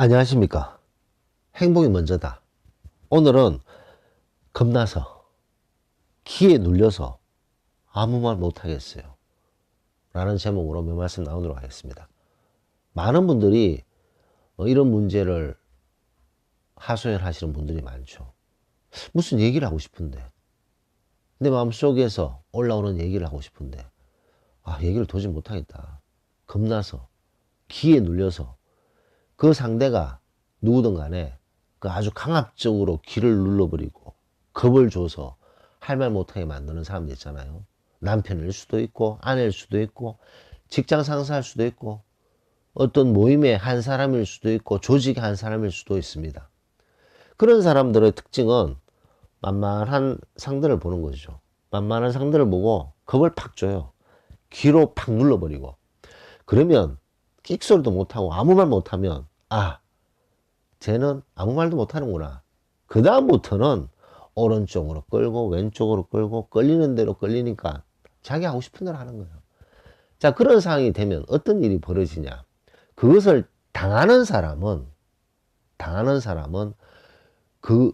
안녕하십니까. 행복이 먼저다. 오늘은 겁나서 기에 눌려서 아무 말 못하겠어요 라는 제목으로 몇 말씀 나누도록 하겠습니다. 많은 분들이 이런 문제를 하소연하시는 분들이 많죠. 무슨 얘기를 하고 싶은데, 내 마음속에서 올라오는 얘기를 하고 싶은데 얘기를 도저히 못하겠다. 겁나서 기에 눌려서 그 상대가 누구든 간에 그 아주 강압적으로 기를 눌러버리고 겁을 줘서 할 말 못하게 만드는 사람들 있잖아요. 남편일 수도 있고 아내일 수도 있고 직장 상사일 수도 있고 어떤 모임의 한 사람일 수도 있고 조직의 한 사람일 수도 있습니다. 그런 사람들의 특징은 만만한 상대를 보는 거죠. 만만한 상대를 보고 겁을 팍 줘요. 기로 팍 눌러버리고, 그러면 끽소리도 못하고 아무 말 못하면 쟤는 아무 말도 못하는구나. 그 다음부터는 오른쪽으로 끌고 왼쪽으로 끌고 끌리는 대로 끌리니까 자기 하고 싶은 대로 하는 거예요. 자, 그런 상황이 되면 어떤 일이 벌어지냐. 그것을 당하는 사람은 그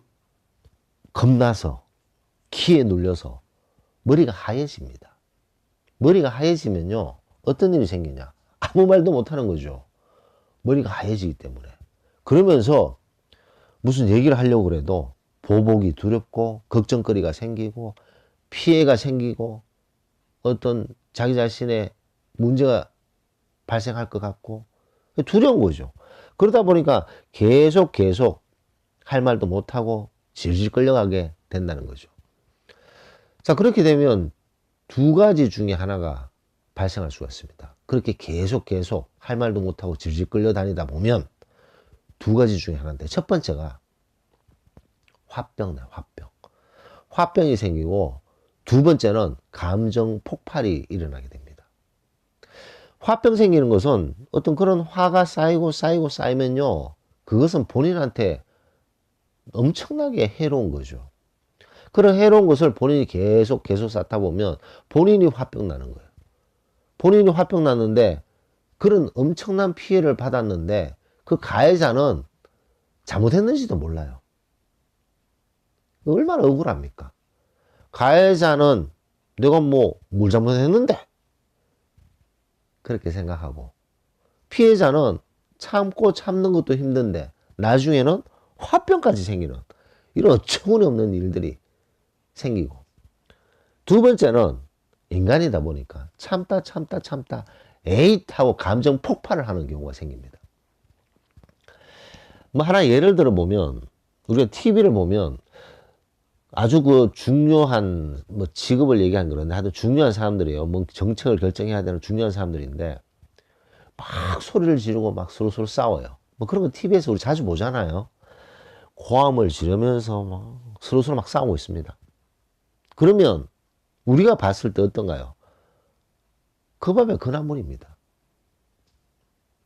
겁나서 기에 눌려서 머리가 하얘집니다. 머리가 하얘지면요, 어떤 일이 생기냐. 아무 말도 못하는 거죠. 머리가 하얘지기 때문에. 그러면서 무슨 얘기를 하려고 그래도 보복이 두렵고 걱정거리가 생기고 피해가 생기고 어떤 자기 자신의 문제가 발생할 것 같고 두려운 거죠. 그러다 보니까 계속 할 말도 못하고 질질 끌려가게 된다는 거죠. 자, 그렇게 되면 두 가지 중에 하나가 발생할 수가 있습니다. 그렇게 계속 할 말도 못하고 질질 끌려다니다 보면 두 가지 중에 하나인데, 첫 번째가 화병. 화병이 생기고, 두 번째는 감정 폭발이 일어나게 됩니다. 화병 생기는 것은 어떤 그런 화가 쌓이면요, 그것은 본인한테 엄청나게 해로운 거죠. 그런 해로운 것을 본인이 계속 쌓다 보면 본인이 화병 나는 거예요. 본인이 화병 났는데 그런 엄청난 피해를 받았는데 그 가해자는 잘못했는지도 몰라요. 얼마나 억울합니까? 가해자는 내가 뭘 잘못했는데 그렇게 생각하고, 피해자는 참는 것도 힘든데 나중에는 화병까지 생기는 이런 어처구니없는 일들이 생기고, 두 번째는 인간이다 보니까 참다 에잇 하고 감정 폭발을 하는 경우가 생깁니다. 하나 예를 들어 보면, 우리가 TV를 보면 아주 그 중요한 직업을 얘기하는 그런데 하여튼 중요한 사람들이에요. 정책을 결정해야 되는 중요한 사람들인데 막 소리를 지르고 막 서로 싸워요. 그런 거 TV에서 우리 자주 보잖아요. 고함을 지르면서 막 서로 막 싸우고 있습니다. 그러면 우리가 봤을 때 어떤가요? 그 밥에 그나물입니다.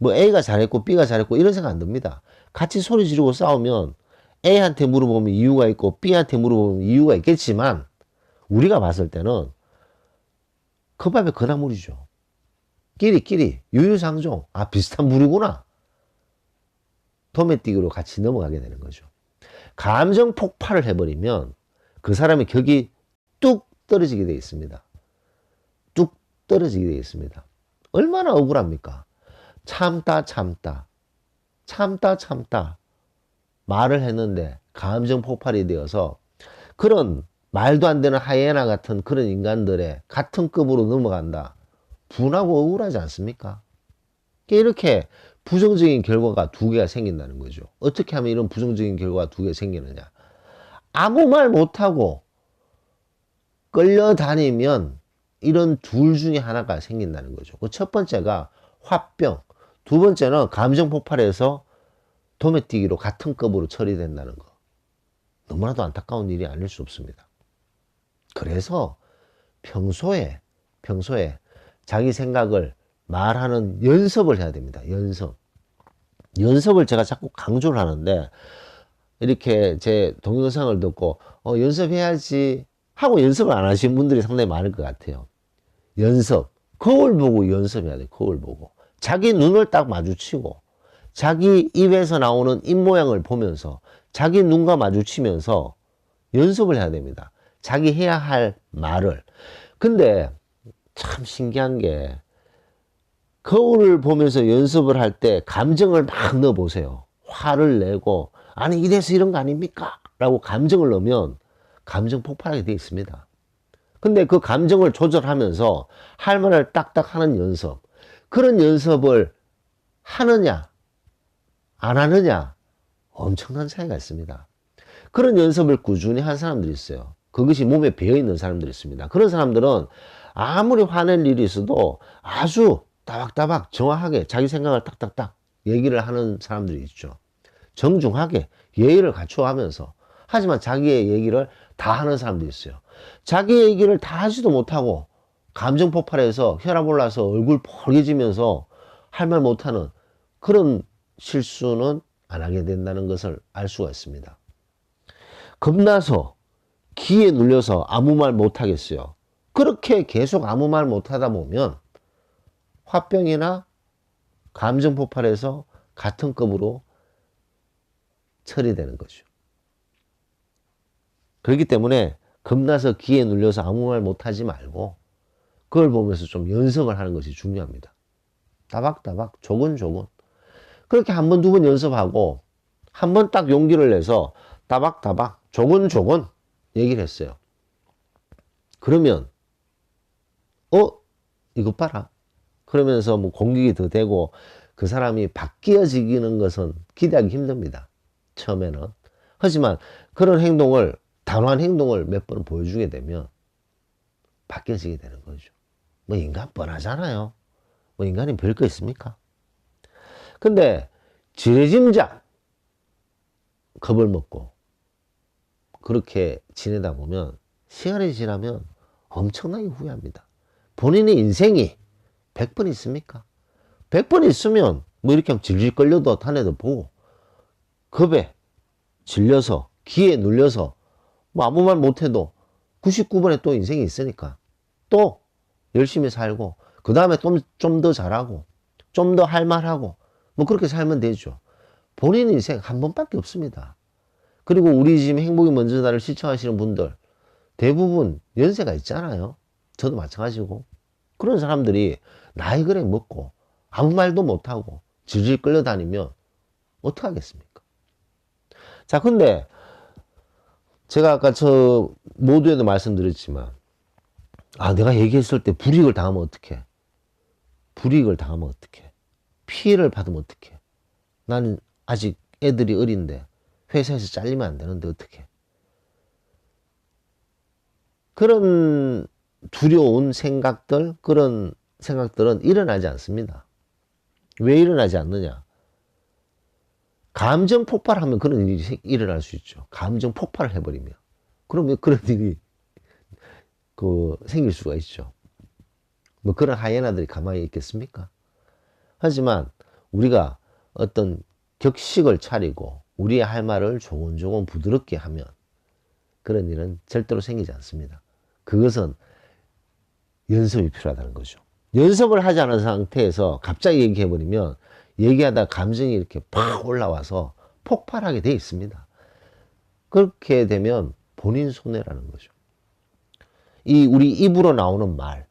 A가 잘했고 B가 잘했고 이런 생각 안 듭니다. 같이 소리 지르고 싸우면 A한테 물어보면 이유가 있고 B한테 물어보면 이유가 있겠지만 우리가 봤을 때는 그 밥에 그나물이죠. 끼리 유유상종, 비슷한 물이구나. 도매띠기로 같이 넘어가게 되는 거죠. 감정 폭발을 해버리면 그 사람의 격이 뚝 떨어지게 되어 있습니다. 뚝 떨어지게 되어 있습니다. 얼마나 억울합니까? 참다 말을 했는데 감정 폭발이 되어서 그런 말도 안 되는 하이에나 같은 그런 인간들의 같은 급으로 넘어간다. 분하고 억울하지 않습니까? 이렇게 부정적인 결과가 두 개가 생긴다는 거죠. 어떻게 하면 이런 부정적인 결과가 두 개가 생기느냐. 아무 말 못하고 끌려다니면 이런 둘 중에 하나가 생긴다는 거죠. 그 첫 번째가 화병, 두 번째는 감정 폭발해서 도매뛰기로 같은 급으로 처리된다는 거. 너무나도 안타까운 일이 아닐 수 없습니다. 그래서 평소에 자기 생각을 말하는 연습을 해야 됩니다. 연습을 제가 자꾸 강조를 하는데, 이렇게 제 동영상을 듣고 연습해야지 하고 연습을 안 하시는 분들이 상당히 많을 것 같아요. 거울 보고 연습해야 돼. 거울 보고 자기 눈을 딱 마주치고 자기 입에서 나오는 입모양을 보면서 자기 눈과 마주치면서 연습을 해야 됩니다. 자기 해야 할 말을. 근데 참 신기한 게 거울을 보면서 연습을 할 때 감정을 막 넣어보세요. 화를 내고 아니 이래서 이런 거 아닙니까? 라고 감정을 넣으면 감정 폭발하게 되어 있습니다. 근데 그 감정을 조절하면서 할 말을 딱딱 하는 연습, 그런 연습을 하느냐 안 하느냐 엄청난 차이가 있습니다. 그런 연습을 꾸준히 한 사람들이 있어요. 그것이 몸에 배어있는 사람들이 있습니다. 그런 사람들은 아무리 화낼 일이 있어도 아주 따박따박 정확하게 자기 생각을 딱딱딱 얘기를 하는 사람들이 있죠. 정중하게 예의를 갖춰가면서, 하지만 자기의 얘기를 다 하는 사람들이 있어요. 자기 얘기를 다 하지도 못하고 감정 폭발해서 혈압 올라서 얼굴 펄개지면서 할 말 못하는 그런 실수는 안 하게 된다는 것을 알 수가 있습니다. 겁나서 기에 눌려서 아무 말 못하겠어요. 그렇게 계속 아무 말 못하다 보면 화병이나 감정 폭발해서 같은 급으로 처리되는 거죠. 그렇기 때문에 겁나서 기에 눌려서 아무 말 못하지 말고 그걸 보면서 좀 연습을 하는 것이 중요합니다. 따박따박 조근조근 그렇게 한 번, 두 번 연습하고 한 번 딱 용기를 내서 따박따박 조근조근 얘기를 했어요. 그러면 이것 봐라. 그러면서 뭐 공격이 더 되고 그 사람이 바뀌어지는 것은 기대하기 힘듭니다. 처음에는. 하지만 그런 행동을, 단호한 행동을 몇 번 보여주게 되면 바뀌어지게 되는 거죠. 뭐 인간 뻔하잖아요. 뭐 인간이 별거 있습니까? 근데 지레짐작 겁을 먹고 그렇게 지내다 보면 시간이 지나면 엄청나게 후회합니다. 본인의 인생이 100번 있습니까? 100번 있으면 뭐 이렇게 질질 끌려도 탄에도 보고 겁에 질려서 기에 눌려서 뭐 아무 말 못해도 99번에 또 인생이 있으니까 또 열심히 살고 그 다음에 좀 더 잘하고 좀 더 할 말하고 뭐 그렇게 살면 되죠. 본인 인생 한 번밖에 없습니다. 그리고 우리 지금 행복이 먼저다를 시청하시는 분들 대부분 연세가 있잖아요. 저도 마찬가지고. 그런 사람들이 나이 그래 먹고 아무 말도 못하고 질질 끌려다니면 어떡하겠습니까? 자, 근데 제가 아까 저 모두에도 말씀드렸지만 내가 얘기했을 때 불이익을 당하면 어떡해? 불이익을 당하면 어떡해? 피해를 받으면 어떡해? 나는 아직 애들이 어린데 회사에서 잘리면 안 되는데 어떡해? 그런 두려운 생각들, 그런 생각들은 일어나지 않습니다. 왜 일어나지 않느냐? 감정 폭발하면 그런 일이 일어날 수 있죠. 감정 폭발을 해버리면. 그러면 그런 일이 생길 수가 있죠. 뭐 그런 하이에나들이 가만히 있겠습니까? 하지만 우리가 어떤 격식을 차리고 우리의 할 말을 조곤조곤 부드럽게 하면 그런 일은 절대로 생기지 않습니다. 그것은 연습이 필요하다는 거죠. 연습을 하지 않은 상태에서 갑자기 얘기해버리면 얘기하다 감정이 이렇게 팍 올라와서 폭발하게 돼 있습니다. 그렇게 되면 본인 손해라는 거죠. 우리 입으로 나오는 말,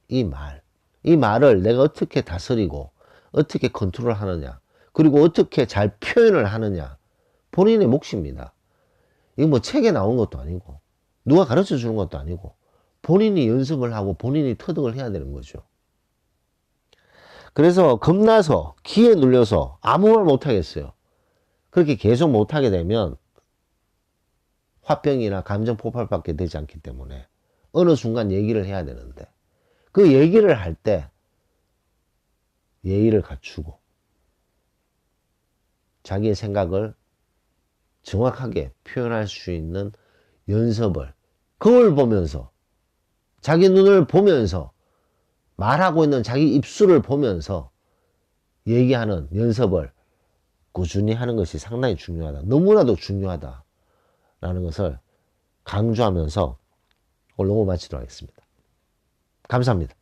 이 말을 내가 어떻게 다스리고 어떻게 컨트롤 하느냐, 그리고 어떻게 잘 표현을 하느냐, 본인의 몫입니다. 이거 뭐 책에 나온 것도 아니고 누가 가르쳐 주는 것도 아니고 본인이 연습을 하고 본인이 터득을 해야 되는 거죠. 그래서 겁나서 기에 눌려서 아무 말 못하겠어요. 그렇게 계속 못하게 되면 화병이나 감정 폭발밖에 되지 않기 때문에 어느 순간 얘기를 해야 되는데 그 얘기를 할 때 예의를 갖추고 자기의 생각을 정확하게 표현할 수 있는 연습을 거울 보면서 자기 눈을 보면서 말하고 있는 자기 입술을 보면서 얘기하는 연습을 꾸준히 하는 것이 상당히 중요하다. 너무나도 중요하다라는 것을 강조하면서 오늘 녹음 마치도록 하겠습니다. 감사합니다.